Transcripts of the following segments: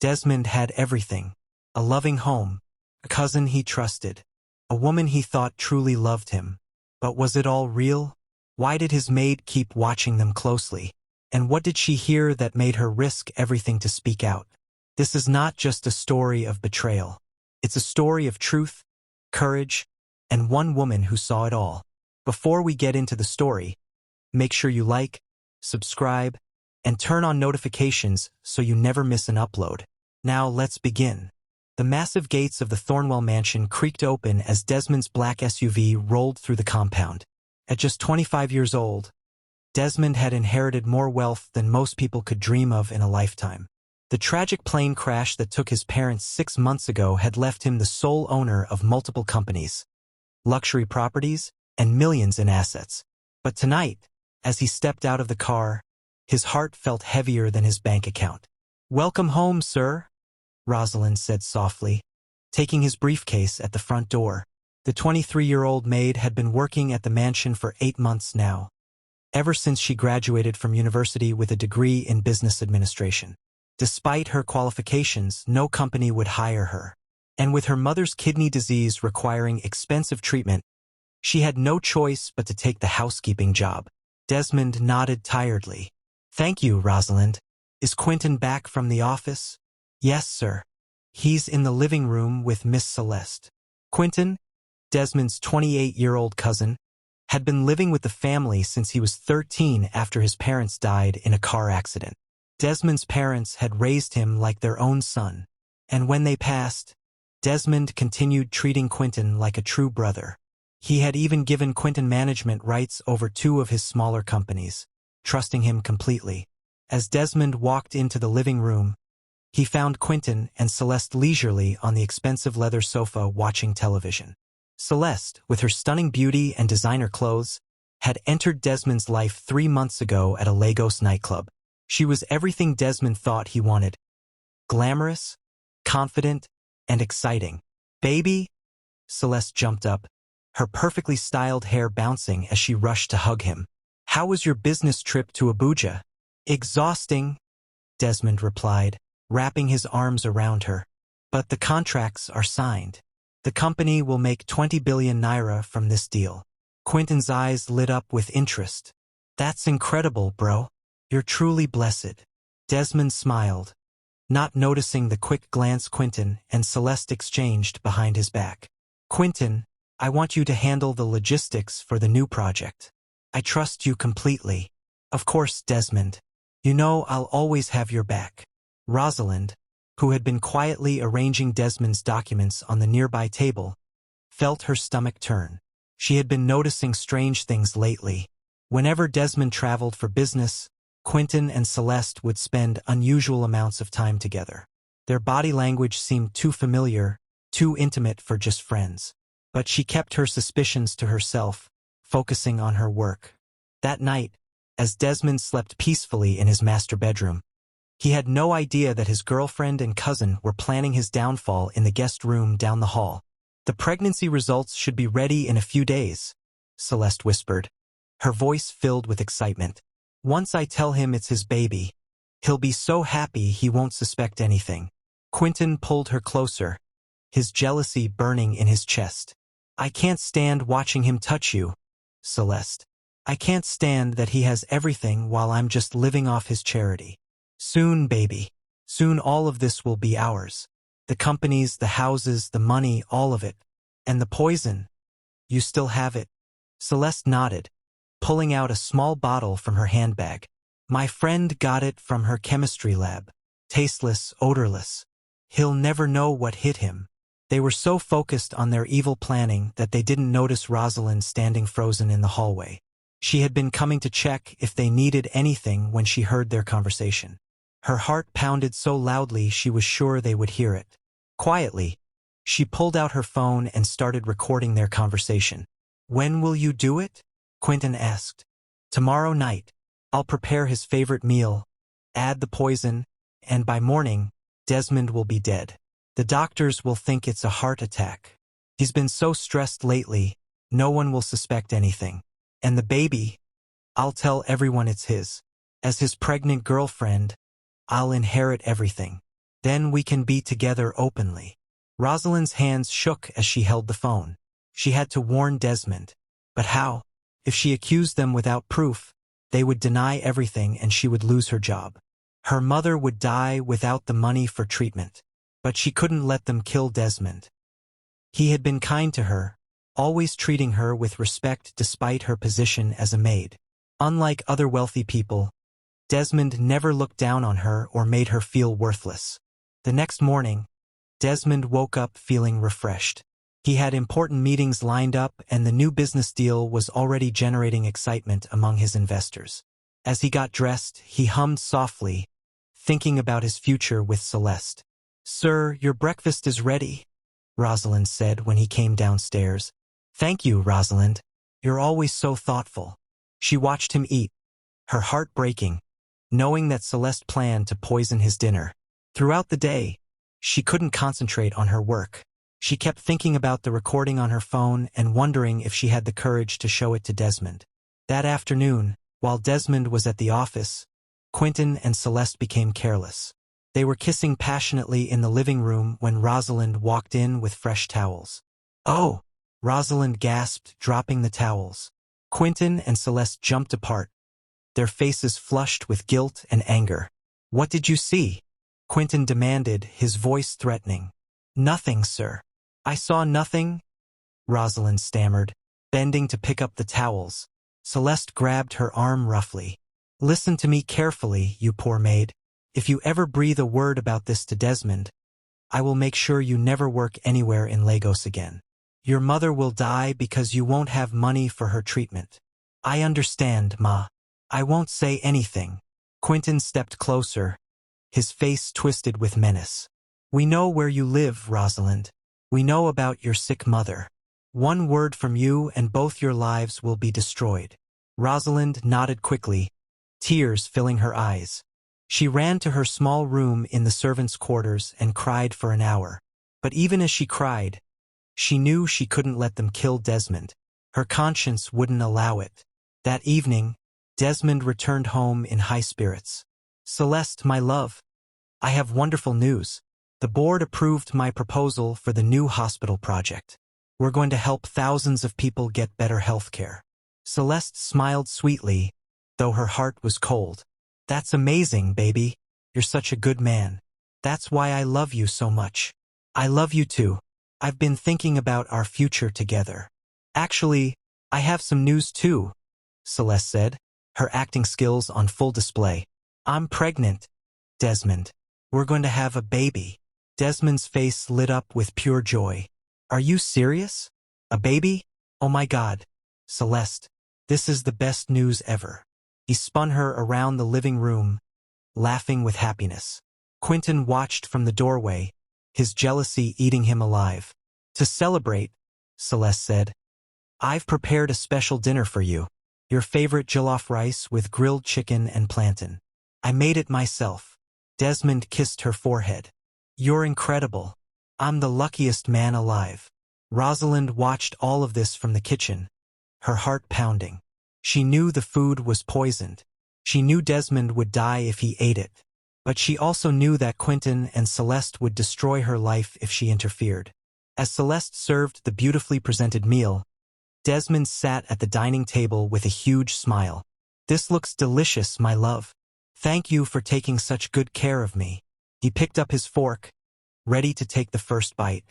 Desmond had everything: a loving home, a cousin he trusted, a woman he thought truly loved him. But was it all real? Why did his maid keep watching them closely? And what did she hear that made her risk everything to speak out? This is not just a story of betrayal. It's a story of truth, courage, and one woman who saw it all. Before we get into the story, make sure you like, subscribe, and turn on notifications so you never miss an upload. Now let's begin. The massive gates of the Thornwell mansion creaked open as Desmond's black SUV rolled through the compound. At just 25 years old, Desmond had inherited more wealth than most people could dream of in a lifetime. The tragic plane crash that took his parents 6 months ago had left him the sole owner of multiple companies, luxury properties, and millions in assets. But tonight, as he stepped out of the car, his heart felt heavier than his bank account. "Welcome home, sir," Rosalind said softly, taking his briefcase at the front door. The 23-year-old maid had been working at the mansion for 8 months now, ever since she graduated from university with a degree in business administration. Despite her qualifications, no company would hire her. And with her mother's kidney disease requiring expensive treatment, she had no choice but to take the housekeeping job. Desmond nodded tiredly. "Thank you, Rosalind. Is Quentin back from the office?" "Yes, sir. He's in the living room with Miss Celeste." Quentin, Desmond's 28-year-old cousin, had been living with the family since he was 13 after his parents died in a car accident. Desmond's parents had raised him like their own son, and when they passed, Desmond continued treating Quentin like a true brother. He had even given Quentin management rights over 2 of his smaller companies, trusting him completely. As Desmond walked into the living room, he found Quentin and Celeste leisurely on the expensive leather sofa watching television. Celeste, with her stunning beauty and designer clothes, had entered Desmond's life 3 months ago at a Lagos nightclub. She was everything Desmond thought he wanted: glamorous, confident, and exciting. "Baby?" Celeste jumped up, her perfectly styled hair bouncing as she rushed to hug him. "How was your business trip to Abuja?" "Exhausting," Desmond replied, wrapping his arms around her. "But the contracts are signed. The company will make 20 billion naira from this deal." Quentin's eyes lit up with interest. "That's incredible, bro. You're truly blessed." Desmond smiled, not noticing the quick glance Quentin and Celeste exchanged behind his back. "Quentin, I want you to handle the logistics for the new project. I trust you completely." "Of course, Desmond. You know I'll always have your back." Rosalind, who had been quietly arranging Desmond's documents on the nearby table, felt her stomach turn. She had been noticing strange things lately. Whenever Desmond traveled for business, Quentin and Celeste would spend unusual amounts of time together. Their body language seemed too familiar, too intimate for just friends. But she kept her suspicions to herself, focusing on her work. That night, as Desmond slept peacefully in his master bedroom, he had no idea that his girlfriend and cousin were planning his downfall in the guest room down the hall. "The pregnancy results should be ready in a few days," Celeste whispered, her voice filled with excitement. "Once I tell him it's his baby, he'll be so happy he won't suspect anything." Quentin pulled her closer, his jealousy burning in his chest. "I can't stand watching him touch you, Celeste. I can't stand that he has everything while I'm just living off his charity." "Soon, baby. Soon all of this will be ours. The companies, the houses, the money, all of it. And the poison. You still have it?" Celeste nodded, pulling out a small bottle from her handbag. "My friend got it from her chemistry lab. Tasteless, odorless. He'll never know what hit him." They were so focused on their evil planning that they didn't notice Rosalind standing frozen in the hallway. She had been coming to check if they needed anything when she heard their conversation. Her heart pounded so loudly she was sure they would hear it. Quietly, she pulled out her phone and started recording their conversation. "When will you do it?" Quentin asked. "Tomorrow night. I'll prepare his favorite meal, add the poison, and by morning, Desmond will be dead. The doctors will think it's a heart attack. He's been so stressed lately, no one will suspect anything. And the baby, I'll tell everyone it's his. As his pregnant girlfriend, I'll inherit everything." Then we can be together openly. Rosalind's hands shook as she held the phone. She had to warn Desmond. But how? If she accused them without proof, they would deny everything and she would lose her job. Her mother would die without the money for treatment. But she couldn't let them kill Desmond. He had been kind to her, always treating her with respect despite her position as a maid. Unlike other wealthy people, Desmond never looked down on her or made her feel worthless. The next morning, Desmond woke up feeling refreshed. He had important meetings lined up and the new business deal was already generating excitement among his investors. As he got dressed, he hummed softly, thinking about his future with Celeste. "Sir, your breakfast is ready," Rosalind said when he came downstairs. "Thank you, Rosalind. You're always so thoughtful." She watched him eat, her heart breaking, knowing that Celeste planned to poison his dinner. Throughout the day, she couldn't concentrate on her work. She kept thinking about the recording on her phone and wondering if she had the courage to show it to Desmond. That afternoon, while Desmond was at the office, Quentin and Celeste became careless. They were kissing passionately in the living room when Rosalind walked in with fresh towels. "Oh!" Rosalind gasped, dropping the towels. Quentin and Celeste jumped apart, their faces flushed with guilt and anger. "What did you see?" Quentin demanded, his voice threatening. "Nothing, sir. I saw nothing," Rosalind stammered, bending to pick up the towels. Celeste grabbed her arm roughly. "Listen to me carefully, you poor maid. If you ever breathe a word about this to Desmond, I will make sure you never work anywhere in Lagos again. Your mother will die because you won't have money for her treatment." "I understand, Ma. I won't say anything." Quentin stepped closer, his face twisted with menace. "We know where you live, Rosalind. We know about your sick mother. One word from you and both your lives will be destroyed." Rosalind nodded quickly, tears filling her eyes. She ran to her small room in the servants' quarters and cried for an hour. But even as she cried, she knew she couldn't let them kill Desmond. Her conscience wouldn't allow it. That evening, Desmond returned home in high spirits. "Celeste, my love, I have wonderful news. The board approved my proposal for the new hospital project. We're going to help thousands of people get better health care." Celeste smiled sweetly, though her heart was cold. "That's amazing, baby. You're such a good man. That's why I love you so much." "I love you too. I've been thinking about our future together." "Actually, I have some news too," Celeste said, her acting skills on full display. "I'm pregnant, Desmond. We're going to have a baby." Desmond's face lit up with pure joy. "Are you serious? A baby? Oh my God. Celeste, this is the best news ever." He spun her around the living room, laughing with happiness. Quentin watched from the doorway, his jealousy eating him alive. "To celebrate," Celeste said, "I've prepared a special dinner for you. Your favorite jollof rice with grilled chicken and plantain. I made it myself." Desmond kissed her forehead. "You're incredible. I'm the luckiest man alive." Rosalind watched all of this from the kitchen, her heart pounding. She knew the food was poisoned. She knew Desmond would die if he ate it. But she also knew that Quentin and Celeste would destroy her life if she interfered. As Celeste served the beautifully presented meal, Desmond sat at the dining table with a huge smile. "This looks delicious, my love. Thank you for taking such good care of me." He picked up his fork, ready to take the first bite.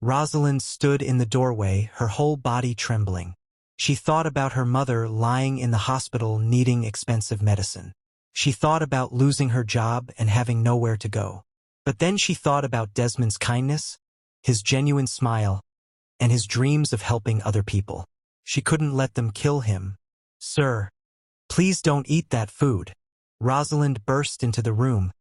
Rosalind stood in the doorway, her whole body trembling. She thought about her mother lying in the hospital needing expensive medicine. She thought about losing her job and having nowhere to go. But then she thought about Desmond's kindness, his genuine smile, and his dreams of helping other people. She couldn't let them kill him. "Sir, please don't eat that food." Rosalind burst into the room,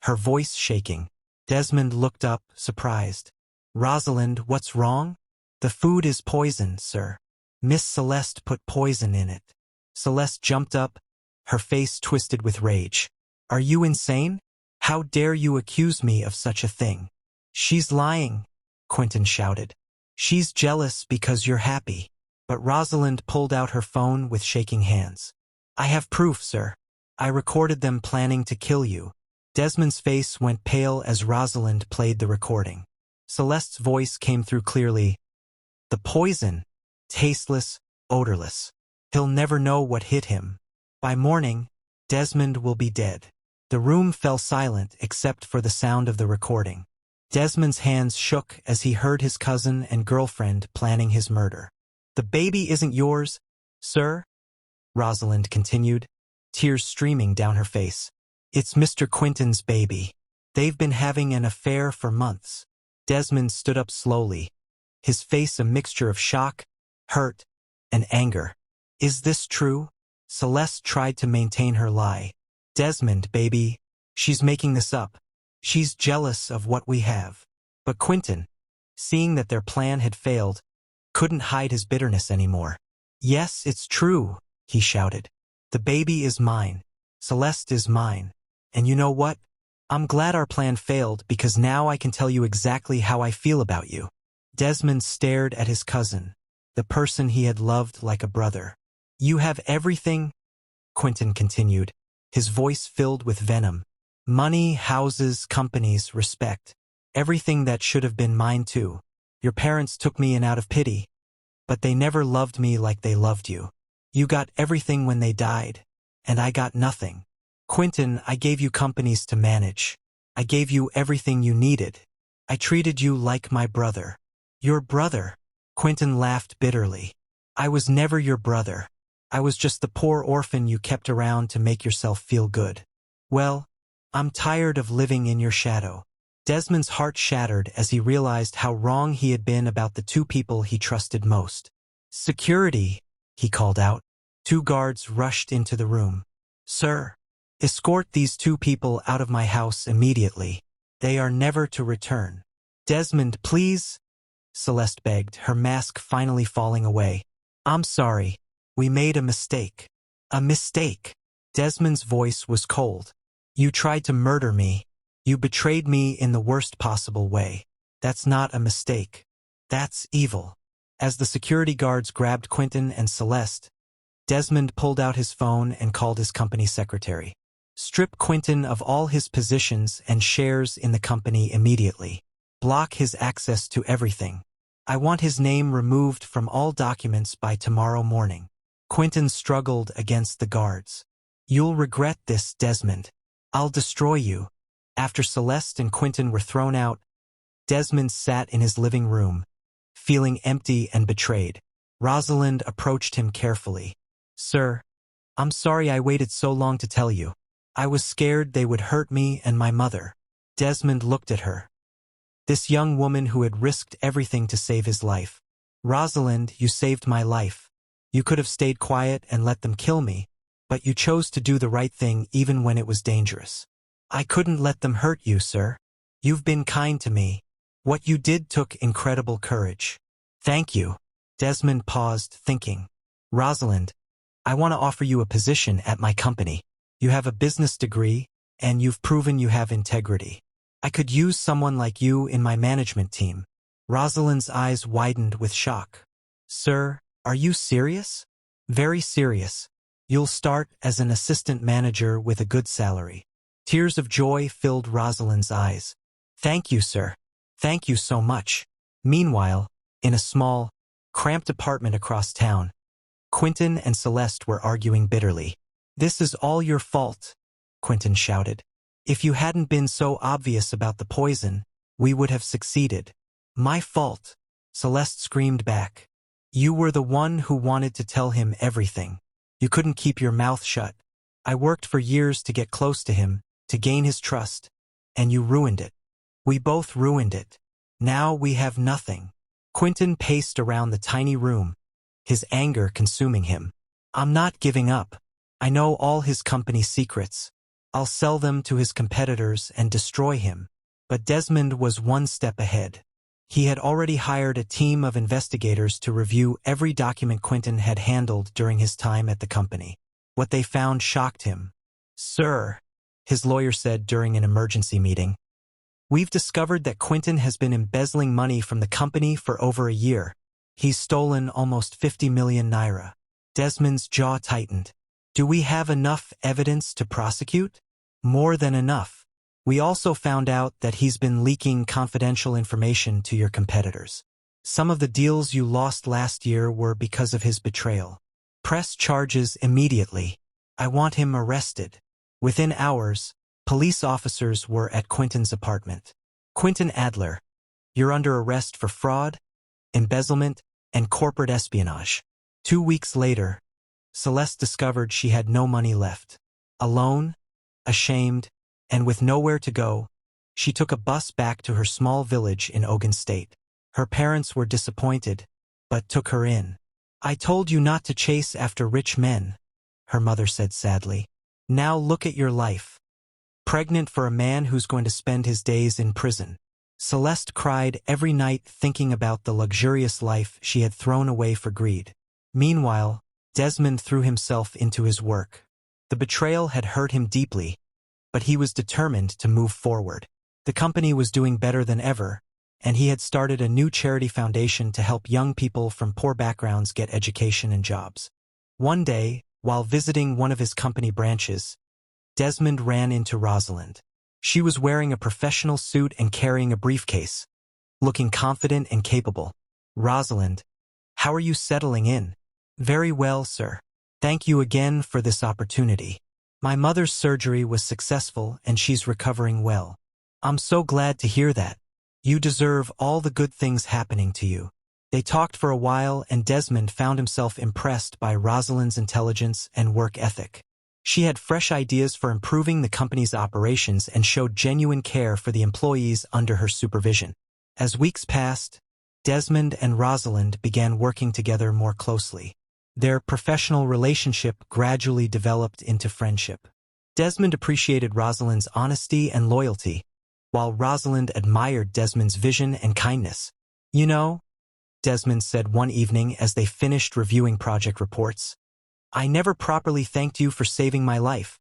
her voice shaking. Desmond looked up, surprised. "Rosalind, what's wrong?" "The food is poison, sir. Miss Celeste put poison in it." Celeste jumped up, her face twisted with rage. "Are you insane? How dare you accuse me of such a thing?" "She's lying," Quentin shouted. "She's jealous because you're happy." But Rosalind pulled out her phone with shaking hands. "I have proof, sir. I recorded them planning to kill you. Desmond's face went pale as Rosalind played the recording. Celeste's voice came through clearly. The poison. Tasteless, odorless. He'll never know what hit him. By morning, Desmond will be dead. The room fell silent except for the sound of the recording. Desmond's hands shook as he heard his cousin and girlfriend planning his murder. The baby isn't yours, sir? Rosalind continued, tears streaming down her face. It's Mr. Quentin's baby. They've been having an affair for months. Desmond stood up slowly, his face a mixture of shock, hurt, and anger. Is this true? Celeste tried to maintain her lie. Desmond, baby, she's making this up. She's jealous of what we have. But Quentin, seeing that their plan had failed, couldn't hide his bitterness anymore. Yes, it's true, he shouted. The baby is mine. Celeste is mine. And you know what? I'm glad our plan failed because now I can tell you exactly how I feel about you. Desmond stared at his cousin, the person he had loved like a brother. You have everything, Quentin continued, his voice filled with venom. Money, houses, companies, respect. Everything that should have been mine too. Your parents took me in out of pity, but they never loved me like they loved you. You got everything when they died, and I got nothing. Quentin, I gave you companies to manage. I gave you everything you needed. I treated you like my brother. Your brother? Quentin laughed bitterly. I was never your brother. I was just the poor orphan you kept around to make yourself feel good. Well, I'm tired of living in your shadow. Desmond's heart shattered as he realized how wrong he had been about the two people he trusted most. Security, he called out. 2 guards rushed into the room. Sir, escort these 2 people out of my house immediately. They are never to return. Desmond, please, Celeste begged, her mask finally falling away. I'm sorry. We made a mistake. A mistake. Desmond's voice was cold. You tried to murder me. You betrayed me in the worst possible way. That's not a mistake. That's evil. As the security guards grabbed Quentin and Celeste, Desmond pulled out his phone and called his company secretary. Strip Quentin of all his positions and shares in the company immediately. Block his access to everything. I want his name removed from all documents by tomorrow morning. Quentin struggled against the guards. You'll regret this, Desmond. I'll destroy you. After Celeste and Quentin were thrown out, Desmond sat in his living room, feeling empty and betrayed. Rosalind approached him carefully. Sir, I'm sorry I waited so long to tell you. I was scared they would hurt me and my mother. Desmond looked at her. This young woman who had risked everything to save his life. Rosalind, you saved my life. You could have stayed quiet and let them kill me, but you chose to do the right thing even when it was dangerous. I couldn't let them hurt you, sir. You've been kind to me. What you did took incredible courage. Thank you. Desmond paused, thinking. Rosalind, I want to offer you a position at my company. You have a business degree, and you've proven you have integrity. I could use someone like you in my management team. Rosalind's eyes widened with shock. Sir, are you serious? Very serious. You'll start as an assistant manager with a good salary. Tears of joy filled Rosalind's eyes. Thank you, sir. Thank you so much. Meanwhile, in a small, cramped apartment across town, Quentin and Celeste were arguing bitterly. This is all your fault, Quentin shouted. If you hadn't been so obvious about the poison, we would have succeeded. My fault, Celeste screamed back. You were the one who wanted to tell him everything. You couldn't keep your mouth shut. I worked for years to get close to him, to gain his trust, and you ruined it. We both ruined it. Now we have nothing. Quentin paced around the tiny room, his anger consuming him. I'm not giving up. I know all his company secrets. I'll sell them to his competitors and destroy him. But Desmond was one step ahead. He had already hired a team of investigators to review every document Quentin had handled during his time at the company. What they found shocked him. Sir, his lawyer said during an emergency meeting, we've discovered that Quentin has been embezzling money from the company for over a year. He's stolen almost 50 million naira. Desmond's jaw tightened. Do we have enough evidence to prosecute? More than enough. We also found out that he's been leaking confidential information to your competitors. Some of the deals you lost last year were because of his betrayal. Press charges immediately. I want him arrested." Within hours, police officers were at Quentin's apartment. "Quentin Adler, you're under arrest for fraud, embezzlement, and corporate espionage." 2 weeks later, Celeste discovered she had no money left. Alone, ashamed, and with nowhere to go, she took a bus back to her small village in Ogun State. Her parents were disappointed, but took her in. "I told you not to chase after rich men," her mother said sadly. "Now look at your life. Pregnant for a man who's going to spend his days in prison." Celeste cried every night thinking about the luxurious life she had thrown away for greed. Meanwhile, Desmond threw himself into his work. The betrayal had hurt him deeply, but he was determined to move forward. The company was doing better than ever, and he had started a new charity foundation to help young people from poor backgrounds get education and jobs. One day, while visiting one of his company branches, Desmond ran into Rosalind. She was wearing a professional suit and carrying a briefcase, looking confident and capable. "Rosalind, how are you settling in?" "Very well, sir. Thank you again for this opportunity. My mother's surgery was successful and she's recovering well." "I'm so glad to hear that. You deserve all the good things happening to you." They talked for a while, and Desmond found himself impressed by Rosalind's intelligence and work ethic. She had fresh ideas for improving the company's operations and showed genuine care for the employees under her supervision. As weeks passed, Desmond and Rosalind began working together more closely. Their professional relationship gradually developed into friendship. Desmond appreciated Rosalind's honesty and loyalty, while Rosalind admired Desmond's vision and kindness. "You know," Desmond said one evening as they finished reviewing project reports, "I never properly thanked you for saving my life.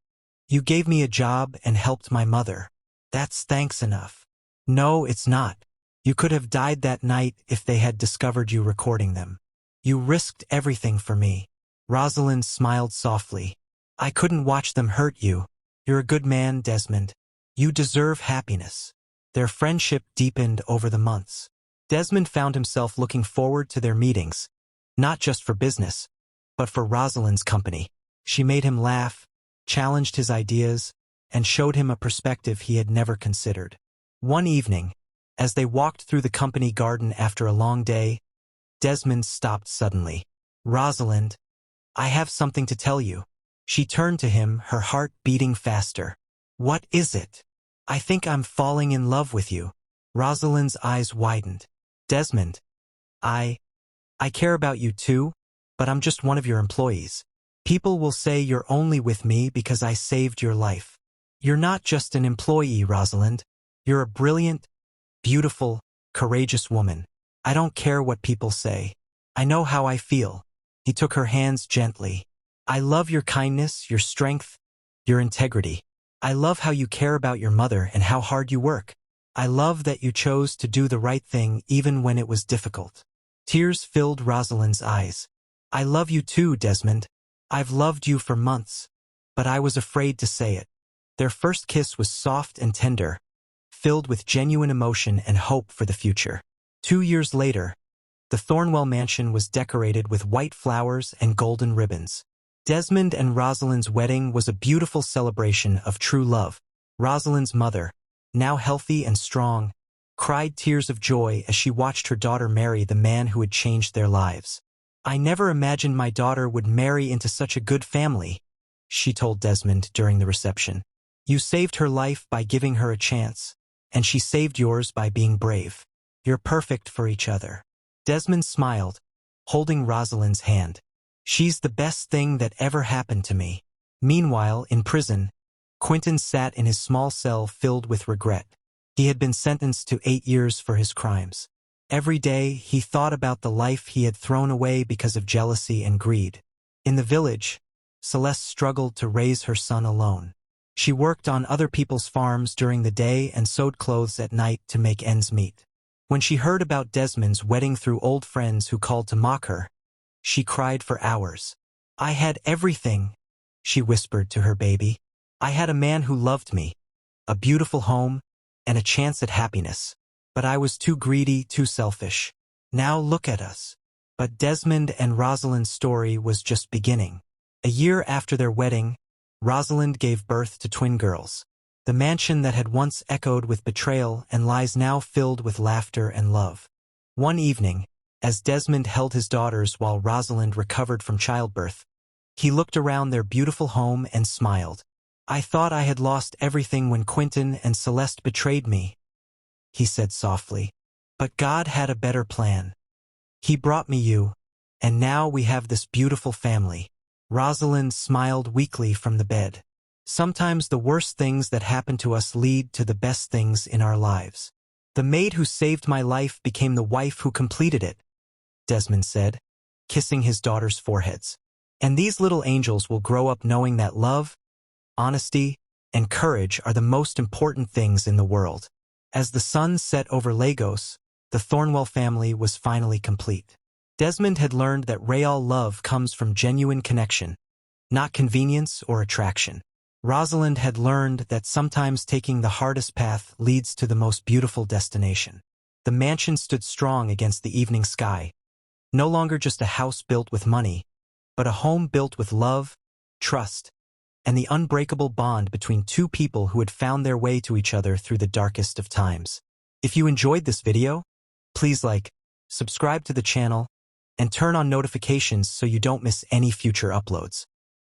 You gave me a job and helped my mother. That's thanks enough." "No, it's not. You could have died that night if they had discovered you recording them. You risked everything for me." Rosalind smiled softly. "I couldn't watch them hurt you. You're a good man, Desmond. You deserve happiness." Their friendship deepened over the months. Desmond found himself looking forward to their meetings, not just for business, but for Rosalind's company. She made him laugh, challenged his ideas, and showed him a perspective he had never considered. One evening, as they walked through the company garden after a long day, Desmond stopped suddenly. "Rosalind, I have something to tell you." She turned to him, her heart beating faster. "What is it?" "I think I'm falling in love with you." Rosalind's eyes widened. "Desmond, I care about you too, but I'm just one of your employees. People will say you're only with me because I saved your life. You're not just an employee, Rosalind. You're a brilliant, beautiful, courageous woman. I don't care what people say. I know how I feel." He took her hands gently. "I love your kindness, your strength, your integrity. I love how you care about your mother and how hard you work. I love that you chose to do the right thing even when it was difficult." Tears filled Rosalind's eyes. "I love you too, Desmond. I've loved you for months, but I was afraid to say it." Their first kiss was soft and tender, filled with genuine emotion and hope for the future. 2 years later, the Thornwell mansion was decorated with white flowers and golden ribbons. Desmond and Rosalind's wedding was a beautiful celebration of true love. Rosalind's mother, now healthy and strong, cried tears of joy as she watched her daughter marry the man who had changed their lives. "I never imagined my daughter would marry into such a good family," she told Desmond during the reception. "You saved her life by giving her a chance, and she saved yours by being brave. You're perfect for each other." Desmond smiled, holding Rosalind's hand. "She's the best thing that ever happened to me." Meanwhile, in prison, Quentin sat in his small cell filled with regret. He had been sentenced to 8 years for his crimes. Every day, he thought about the life he had thrown away because of jealousy and greed. In the village, Celeste struggled to raise her son alone. She worked on other people's farms during the day and sewed clothes at night to make ends meet. When she heard about Desmond's wedding through old friends who called to mock her, she cried for hours. "I had everything," she whispered to her baby. "I had a man who loved me, a beautiful home, and a chance at happiness. But I was too greedy, too selfish. Now look at us. But Desmond and Rosalind's story was just beginning. A year after their wedding, Rosalind gave birth to twin girls. The mansion that had once echoed with betrayal and lies now filled with laughter and love. One evening, as Desmond held his daughters while Rosalind recovered from childbirth, he looked around their beautiful home and smiled. "I thought I had lost everything when Quentin and Celeste betrayed me," he said softly. "But God had a better plan. He brought me you, and now we have this beautiful family." Rosalind smiled weakly from the bed. "Sometimes the worst things that happen to us lead to the best things in our lives. The maid who saved my life became the wife who completed it," Desmond said, kissing his daughters' foreheads. "And these little angels will grow up knowing that love, honesty, and courage are the most important things in the world." As the sun set over Lagos, the Thornwell family was finally complete. Desmond had learned that real love comes from genuine connection, not convenience or attraction. Rosalind had learned that sometimes taking the hardest path leads to the most beautiful destination. The mansion stood strong against the evening sky, no longer just a house built with money, but a home built with love, trust, and the unbreakable bond between two people who had found their way to each other through the darkest of times. If you enjoyed this video, please like, subscribe to the channel, and turn on notifications so you don't miss any future uploads.